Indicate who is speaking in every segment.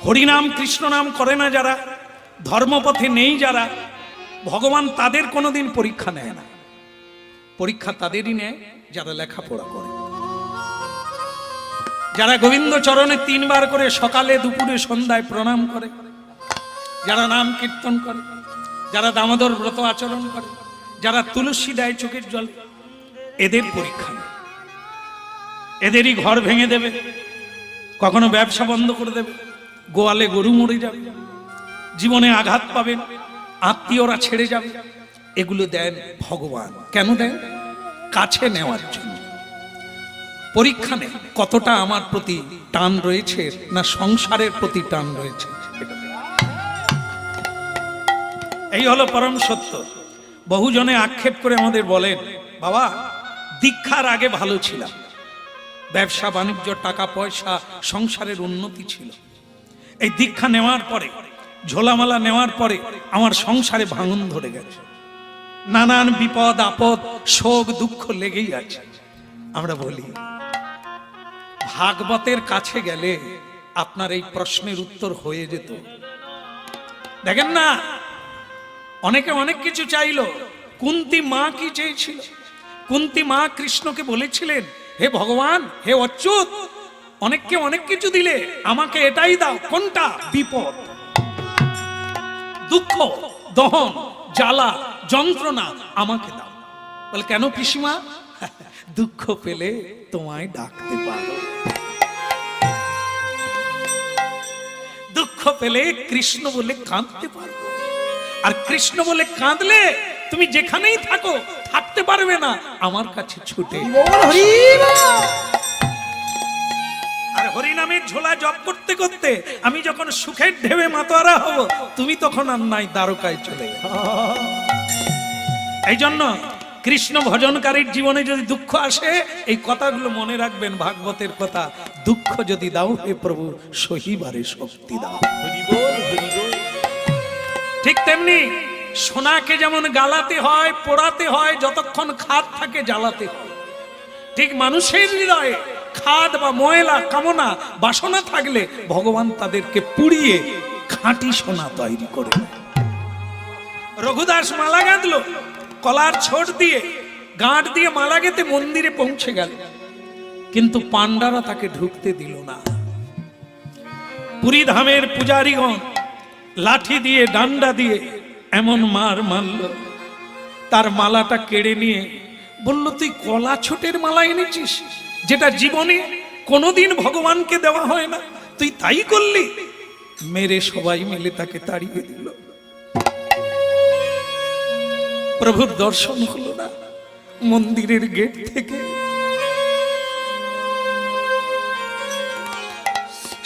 Speaker 1: হরিনাম কৃষ্ণ নাম করে না যারা, ধর্মপথে নেই যারা, ভগবান তাদের কোনোদিন পরীক্ষা নেয় না। পরীক্ষা তাদেরই নেয় যারা লেখাপড়া করে, যারা গোবিন্দ চরণে 3 বার করে সকালে দুপুরে সন্ধ্যায় প্রণাম করে, যারা নাম কীর্তন করে, যারা দামোদর ব্রত আচরণ করে, যারা তুলসী দেয় চোখের জল, এদের পরীক্ষা নেই। এদেরই ঘর ভেঙে দেবে, কখনো ব্যবসা বন্ধ করে দেবে, গোয়ালে গরু মরে যাবে, জীবনে আঘাত পাবেন, আত্মীয়রা ছেড়ে যাবে। এগুলো দেন ভগবান। কেন দেন? কাছে নেওয়ার জন্য। পরীক্ষা নেই কতটা আমার প্রতি টান রয়েছে না সংসারের প্রতি টান রয়েছে। এই হলো পরম সত্য। বহুজনে আক্ষেপ করে আমাদের বলেন, বাবা দীক্ষার আগে ভালো ছিলাম, ব্যবসা বাণিজ্য, টাকা পয়সা, সংসারের উন্নতি ছিল। এই দীক্ষা নেওয়ার পরে, ঝোলামালা নেওয়ার পরে আমার সংসারে ভাঙন ধরে গেছে, নানান বিপদ আপদ, শোক দুঃখ লেগেই আছে। আমরা বলি ভাগবতের কাছে গেলে আপনার এই প্রশ্নের উত্তর হয়ে যেত। দেখেন না, অনেকে অনেক কিছু চাইলো। কুন্তী মা কি চেয়েছিল? কুন্তী মা কৃষ্ণকে বলেছিলেন, হে ভগবান, হে অচ্যুত, অনেককে অনেক কিছু দিলে, আমাকে এটাই দাও। কোনটা? বিপদ, দুঃখ, দহন, জ্বালা, যন্ত্রণা আমাকে দাও। বলে কেন পিসিমা? দুঃখ পেলে তোমায় ডাকতে পারো, দুঃখ পেলে কৃষ্ণ বলে কাঁদতে পারো। আর কৃষ্ণ বলে কাঁদলে তুমি যেখানেই থাকো থাকতে পারবে না, আমার কাছে ছুটে। আর হরিনামের ঝোলা জপ করতে করতে আমি যখন সুখের ঢেবে মাতোয়ারা হব, তুমি তখন আর নাই, দ্বারকায় চলে যাবে। এই জন্য কৃষ্ণ ভজনকারীর জীবনে যদি দুঃখ আসে, এই কথাগুলো মনে রাখবেন, ভাগবতের কথা। দুঃখ যদি দাও হে প্রভু, সহিবারে শক্তি দাও। ঠিক তেমনি সোনাকে যেমন গালাতে হয়, পোড়াতে হয়, যতক্ষণ খাদ থাকে জ্বালাতে হয়, ঠিক মানুষের হৃদয়ে খাদ বা ময়লা কামনা বাসনা থাকলে ভগবান তাদেরকে পুড়িয়ে খাঁটি সোনা তৈরি করে। রঘুদাস মালা গাঁথলো, কলার ছোট দিয়ে গাঁট দিয়ে মালা গেঁথে মন্দিরে পৌঁছে গেল, কিন্তু পান্ডারা তাকে ঢুকতে দিল না। পুরী ধামের পূজারীগণ লাঠি দিয়ে, ডান্ডা দিয়ে এমন মার মারল, তার মালাটা কেড়ে নিয়ে বলল, তুই কলা ছোটের মালা এনেছিস, যেটা জীবনে কোনোদিন ভগবানকে দেওয়া হয় না, তুই তাই করলি। মেরে সবাই মিলে তাকে তাড়িয়ে দিল। প্রভুর দর্শন হলো না মন্দিরের গেট থেকে।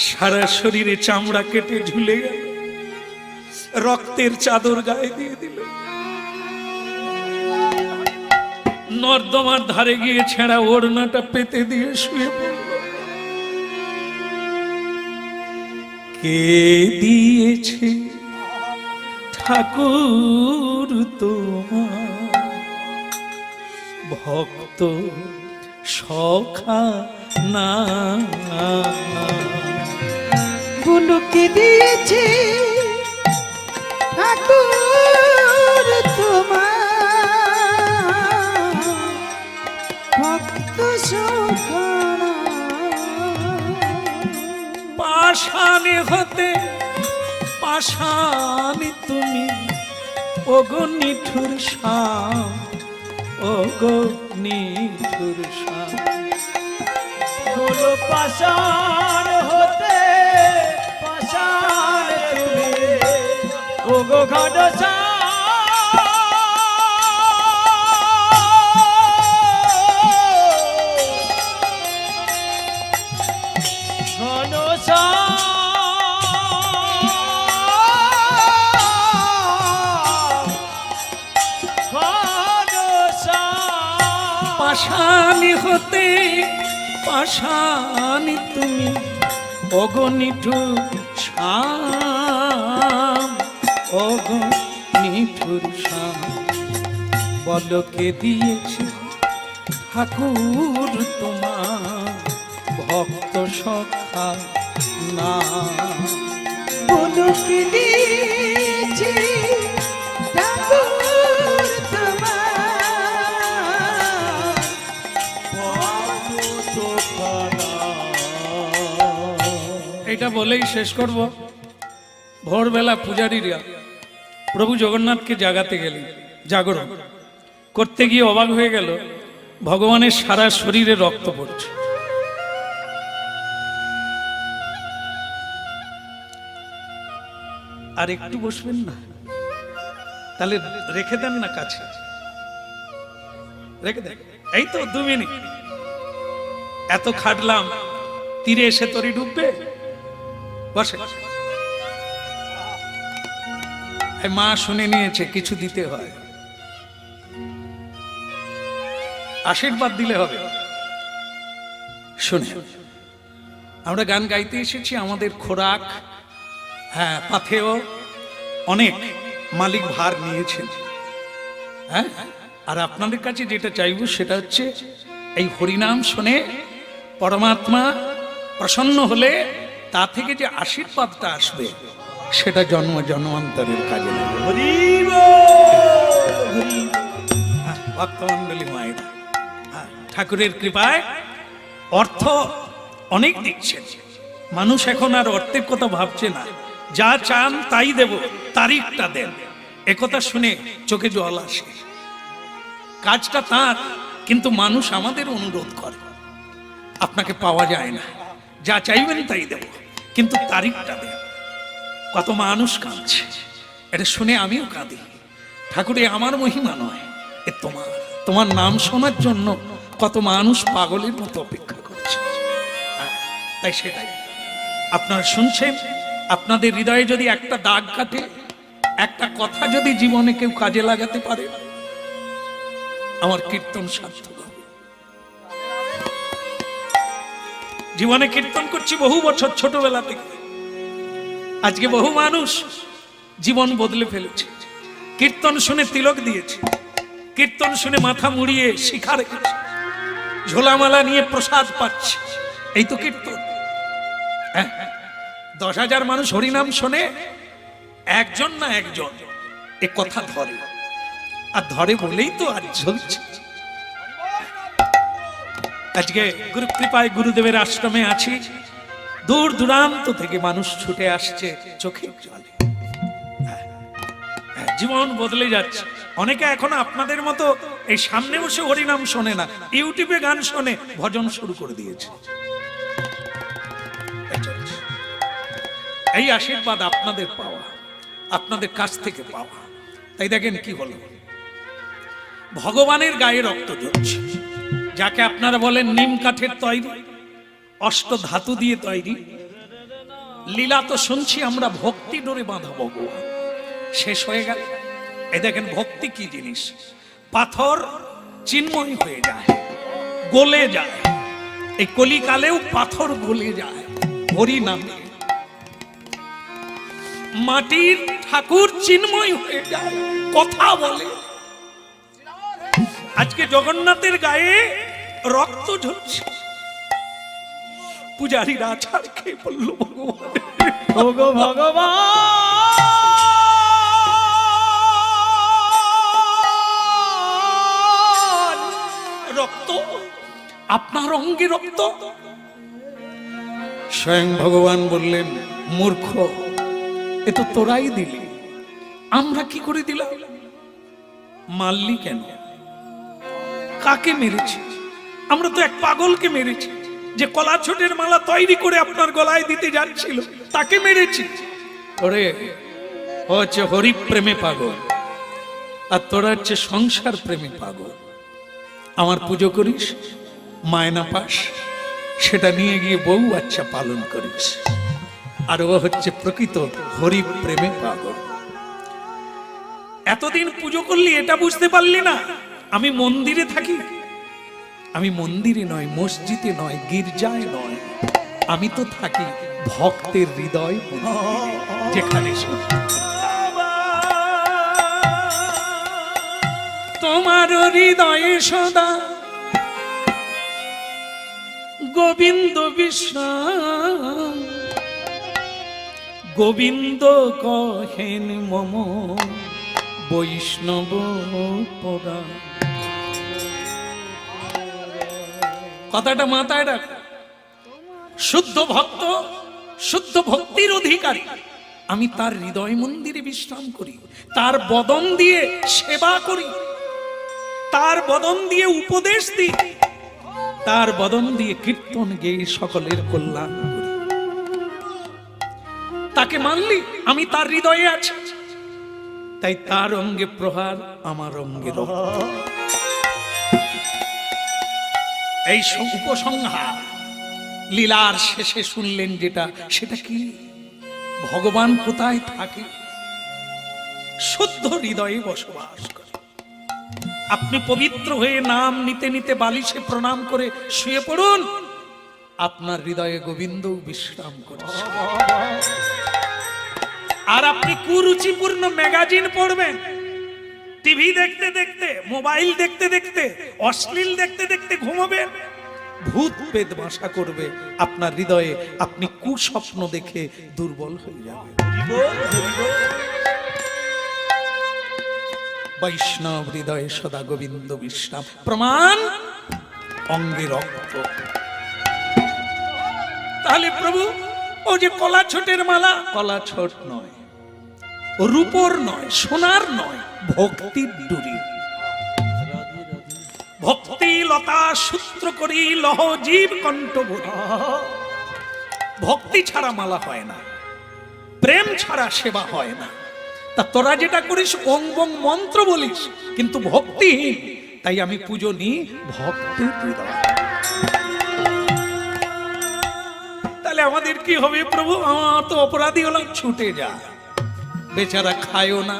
Speaker 1: সারা শরীরে চামড়া কেটে ঝুলে গেল, রক্তের চাদর গায়ে দিয়ে দিল। নর্দমার ধারে গিয়ে ছেঁড়া ওড়নাটা পেতে দিয়ে শুয়ে পড়ল। কে দিয়েছে ঠাকুর তোমার ভক্ত সখা না?
Speaker 2: বলো কে দিয়েছে ঠাকুর তোমার ভক্ত সখা না?
Speaker 1: পাষাণে হতে পাষাণী তুমি, ওগো নিঠুর শ্যাম, ওগো নিঠুর শ্যাম।
Speaker 2: বলো পাষাণ হতে পাষাণ তুমি, ওগো ঘটসা
Speaker 1: পাষাণী হতে পাষাণী তুমি, ওগো নিঠুর শ্যাম, ওগো নিঠুর শ্যাম। বলো কে দিয়েছে ঠাকুর তোমার ভক্ত সখা না?
Speaker 2: কি দিয়েছি ঠাকুর তোমার
Speaker 1: এটা বলেই শেষ করব। ভোরবেলা পূজারীরা প্রভু জগন্নাথকে জাগাতে গেলেন, জাগরণ করতে গিয়ে অবাক হয়ে গেল, ভগবানের সারা শরীরে রক্ত পড়ছে। আর একটু বসবেন না, তাহলে রেখে দেন না কাছে, রেখে দেন। এই তো 2 মিনিট, এত খাটলাম, তীরে এসে তরি ডুববে। বসে, মা শুনে নিয়েছে, কিছু দিতে হয়, আশীর্বাদ দিলে হবে। শুনে, আমরা গান গাইতে এসেছি, আমাদের খোরাক, হ্যাঁ, পাথেও অনেক মালিক ভার নিয়েছেন। হ্যাঁ, আর আপনাদের কাছে যেটা চাইব সেটা হচ্ছে এই হরিনাম শুনে পরমাত্মা প্রসন্ন হলে তা থেকে যে আশীর্বাদটা আসবে সেটা জন্ম জন্মান্তরের কাজে লাগবে। ভক্তমন্ডলী মায়েরা, ঠাকুরের কৃপায় অর্থ অনেক দিচ্ছেন। মানুষ এখন আর অর্থের কথা ভাবছে না, যা চান তাই দেব, তারিখটা দেন। একথা শুনে চোখে জল আসে। কাজটা তার, কিন্তু মানুষ আমাদের অনুরোধ করে, আপনাকে পাওয়া যায় না, যা চাইবেন তাই দেব, কিন্তু তারিখটা দেন। কত মানুষ কাঁদছে, এটা শুনে আমিও কাঁদি। ঠাকুরে আমার মহিমা নয়, এ তোমার, তোমার নাম শোনার জন্য কত মানুষ পাগলের মতো অপেক্ষা করছে। তাই সেটাই আপনারা শুনছেন, আপনাদের হৃদয়ে যদি একটা দাগ কাটে, একটা কথা যদি জীবনে কেউ কাজে লাগাতে পারে, আমার কীর্তন সার্থক হবে। জীবনে কীর্তন করছি বহু বছর, ছোটবেলা থেকে। আজকে বহু মানুষ জীবন বদলে ফেলেছে। কীর্তন শুনে তিলক দিয়েছে, কীর্তন শুনে মাথা মুড়িয়ে শিখা রেখেছে, ঝোলামালা নিয়ে প্রসাদ পাচ্ছে। এই তো কীর্তন। 10,000 মানুষ হরিনাম শোনে, একজন না একজন এ কথা ধরে, আর ধরে বলেই তো আজ চলছে। আজকে গুরু কৃপায় গুরুদেবের আশ্রমে আছি, দূর দূরান্ত থেকে মানুষ ছুটে আসছে চোখের জলে। জীবন বদলে যাচ্ছে। অনেকে এখন আপনাদের মতো এই সামনে বসে হরিনাম শোনে না, ইউটিউবে গান শোনে, ভজন শুরু করে দিয়েছে। এই আশীর্বাদ আপনাদের পাওয়া, আপনাদের কাছ থেকে পাওয়া। তাই দেখেন কি হলো, ভগবানের গায়ে রক্ত ঝরছে, যাকে আপনারা বলেন নিম কাঠের তৈরি, অষ্ট ধাতু দিয়ে তৈরি। লীলা তো শুনছি আমরা, ভক্তি ডোরে বাঁধা ভগবান শেষ হয়ে গেল। এই দেখেন ভক্তি কি জিনিস, পাথর চিন্ময় হয়ে যায়, গলে যায়। এই কলিকালেও পাথর গলে যায় হরি নামে। মাটির ঠাকুর চিন্ময় হয়ে যায়, কথা বলে। আজকে জগন্নাথের গায়ে রক্ত ঝরছে, পূজারীরা ছাড় খেয়ে বলল ভগবান,
Speaker 2: ওগো ভগবান,
Speaker 1: রক্ত, আপনার অঙ্গে রক্ত। স্বয়ং ভগবান বললেন, মূর্খ, এ তো তোরাই দিলি, আমরা কি করে দিলাম? মারলি কেন? কাকে মেরেছি? আমরা তো এক পাগলকে মেরেছি, যে কলা ছোটের মালা তৈরি করে আপনার গলায় দিতে যাচ্ছিল, তাকে মেরেছি। ওরে হচ্ছে হরি প্রেমে পাগল, আর তোরা হচ্ছে সংসার প্রেমে পাগল। আমার পুজো করিস, মায়না পাস, সেটা নিয়ে গিয়ে বউ বাচ্চা পালন করিস, আর ও হচ্ছে প্রকৃত হরি প্রেমে পাগল। এতদিন পুজো করলি, এটা বুঝতে পারলি না আমি মন্দিরে থাকি? আমি মন্দিরে নয়, মসজিদে নয়, গির্জায় নয়, আমি তো থাকি ভক্তের হৃদয় মন্দিরে, যেখানে তোমার হৃদয়ে সদা গোবিন্দ বিশ্রাম, গোবিন্দ কহেন মম বৈষ্ণব পরা। কথাটা মাথায় রাখ। শুদ্ধ ভক্ত, শুদ্ধ ভক্তির অধিকারী, আমি তার হৃদয় মন্দিরে বিশ্রাম করি, তার বদন দিয়ে সেবা করি, তার বদন দিয়ে উপদেশ দিই, তার বদন দিয়ে কীর্তন গেয়ে সকলের কল্যাণ করি। তাকে মানলি আমি তার হৃদয়ে আছি, তাই তার অঙ্গে প্রহার, আমার অঙ্গে রক্ত। এই উপসংহার লীলার শেষে শুনলেন যেটা, সেটা কি? ভগবান কোথায় থাকে? শুদ্ধ হৃদয়ে বসবাস করে। আপনি পবিত্র হয়ে নাম নিতে নিতে বালিশে প্রণাম করে শুয়ে পড়ুন, আপনার হৃদয়ে গোবিন্দ বিশ্রাম করছে। আর আপনি কুরুচিপূর্ণ ম্যাগাজিন পড়বেন, টিভি দেখতে দেখতে, মোবাইল দেখতে দেখতে, অশ্লীল দেখতে দেখতে ঘুমাবেন, ভূত পেদ বাসা করবে আপনার হৃদয়ে, আপনি কুস্বপ্ন দেখে দুর্বল হয়ে যাবেন। বৈষ্ণব হৃদয়ে সদা গোবিন্দ বিশ্রাম। প্রমাণ অঙ্গে রক্ত। তাহলে প্রভু ও যে কলা ছোটের মালা, কলা ছোট নয়, রূপর নয়, সোনার নয়, ভক্তির ডুরি। ভক্তি লতা সূত্র করি লহ জীব কণ্ঠ ভরি। ভক্তি ছাড়া মালা হয় না, প্রেম ছাড়া সেবা হয় না। তা তোরা যেটা করিস ওং বং মন্ত্র বলিস, কিন্তু ভক্তিহীন। তাই আমি পুজো নিই ভক্তির হৃদয়। তাহলে আমাদের কি হবে প্রভু? আমার তো অপরাধী হলাম, ছুটে যা। বেচারা খায়ও না,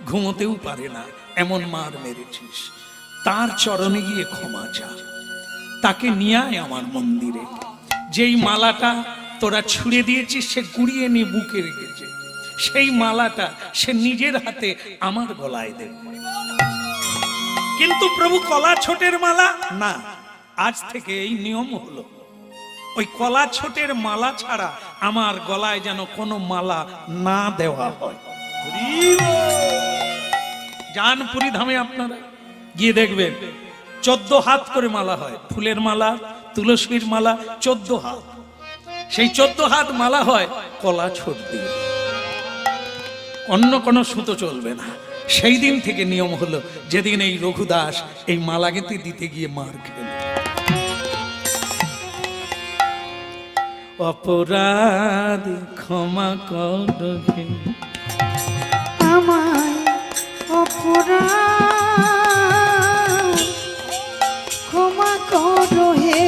Speaker 1: ঘুমোতেও পারে না, এমন মার মেরেছিস। তার চরণে গিয়ে ক্ষমা চা, তাকে নিয়ে আয় আমার মন্দিরে। যেই মালাটা তোরা ছুঁড়ে দিয়েছিস সে কুড়িয়ে নিয়ে বুকে রেখেছে, সেই মালাটা সে নিজের হাতে আমার গলায় দেবে। কিন্তু প্রভু কলা ছোটের মালা না, আজ থেকে এই নিয়ম হলো, ওই কলা ছোটের মালা ছাড়া আমার গলায় যেন কোনো মালা না দেওয়া হয়। যান পুরী ধামে আপনারা গিয়ে দেখবেন 14 হাত করে মালা হয়, ফুলের মালা, তুলসীর মালা, 14 হাত। সেই 14 হাত মালা হয় কলা ছোট দিয়ে, অন্য কোনো সুতো চলবে না। সেই দিন থেকে নিয়ম হলো, যেদিন এই রঘুদাস এই মালা গেঁথে দিতে গিয়ে মার খেল। অপরাধ ক্ষমা কর হে,
Speaker 2: আমায় অপরাধ ক্ষমা করো হে,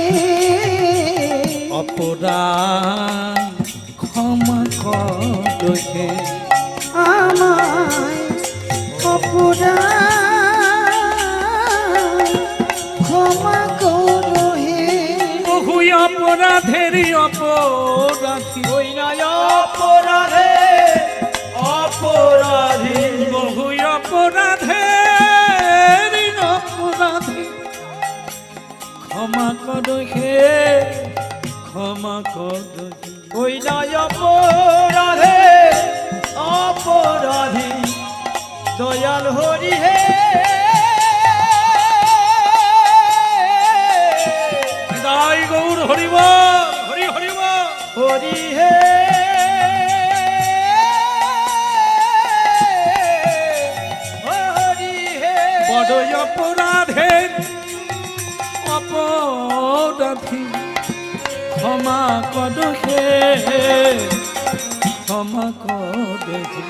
Speaker 1: অপরাধ ক্ষমা কর হে,
Speaker 2: আমায় অপরাধ ক্ষমা করো হে।
Speaker 1: বহু অপরাধের অপরাধী,
Speaker 2: ওই নয় অপরাধে অপরাধী,
Speaker 1: বহু অপরাধের অপরাধী, ক্ষমা কর হে, ক্ষমা কর হে।
Speaker 2: ওই নয় অপরাধে অপরাধী, দয়াল হরি হে।
Speaker 1: জয় গৌর হরিব, হরি হরিব,
Speaker 2: হরি হে, হরি হে।
Speaker 1: বড় অপরাধের অপরাধী, ক্ষমা কর হে, ক্ষমা কর হে।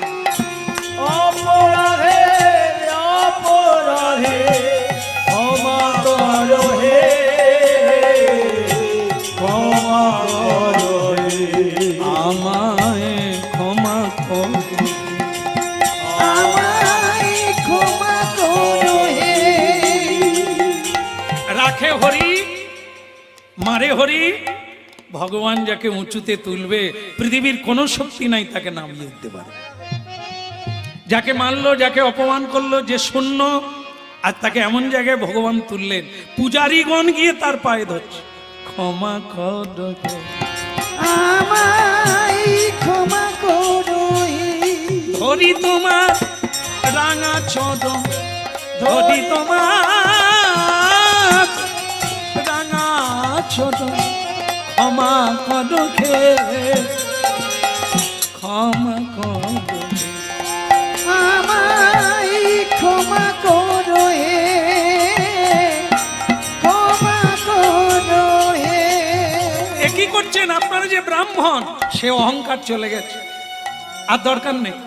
Speaker 2: অপরাধে অপরাধে ক্ষমা করো হে, ক্ষমা করো হে।
Speaker 1: আমায় ক্ষমা কর,
Speaker 2: আমায় ক্ষমা করো হে।
Speaker 1: রাখে হরি মারে হরি। ভগবান যাকে উঁচুতে তুলবে, পৃথিবীর কোনো শক্তি নাই তাকে নামিয়ে দিতে পারে। যাকে মারলো, যাকে অপমান করলো, যে শূন্য, আর তাকে এমন জায়গায় ভগবান তুললেন, পূজারীগণ গিয়ে তার পায়ে ধরছে। ক্ষমা কর হে,
Speaker 2: আমায় ক্ষমা করো
Speaker 1: ধরি তোমার রাঙা চরণ, ধরি তোমার রাঙা চরণ, ক্ষমা করো হে, ক্ষমা করো হে।
Speaker 2: আমায় ক্ষমা করো হে, ক্ষমা করো হে।
Speaker 1: এ কি করছেন আপনারা? যে ব্রাহ্মণ, সে অহংকার চলে গেছে, আর দরকার নেই,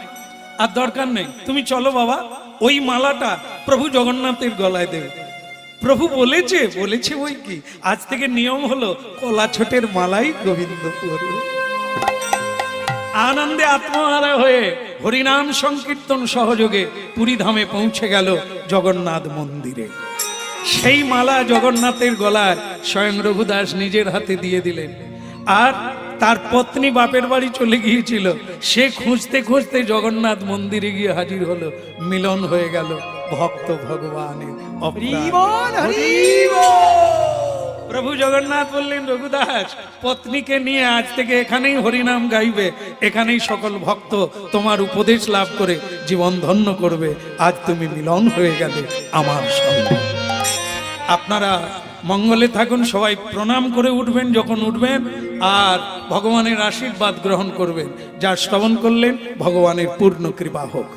Speaker 1: আর দরকার নেই। তুমি চলো বাবা, ওই মালাটা প্রভু জগন্নাথের গলায় দেবে। প্রভু বলেছে, বলেছে ওই কি, আজ থেকে নিয়ম হলো কলা ছোটের মালাই গোবিন্দ পড়বে। আনন্দে আত্মহারা হয়ে হরিনাম সংকীর্তন সহযোগে পুরী ধামে পৌঁছে গেল জগন্নাথ মন্দিরে। সেই মালা জগন্নাথের গলায় স্বয়ং রঘুদাস নিজের হাতে দিয়ে দিলেন। আর তার পত্নী বাপের বাড়ি চলে গিয়েছিল, সে খুঁজতে খুঁজতে জগন্নাথ মন্দিরে গিয়ে হাজির হলো। মিলন হয়ে গেল ভক্ত ভগবানের।
Speaker 2: হরিবল হরিবল।
Speaker 1: প্রভু জগন্নাথ বললেন, রঘুদাস পত্নীকে নিয়ে আজ থেকে এখানেই হরিনাম গাইবে, এখানেই সকল ভক্ত তোমার উপদেশ লাভ করে জীবন ধন্য করবে। আজ তুমি মিলন হয়ে গেলে আমার সঙ্গে। আপনারা মঙ্গলে থাকুন, সবাই প্রণাম করে উঠবেন যখন উঠবেন, আর ভগবানের আশীর্বাদ গ্রহণ করবেন। যা শ্রবণ করলেন ভগবানের পূর্ণ কৃপা হোক।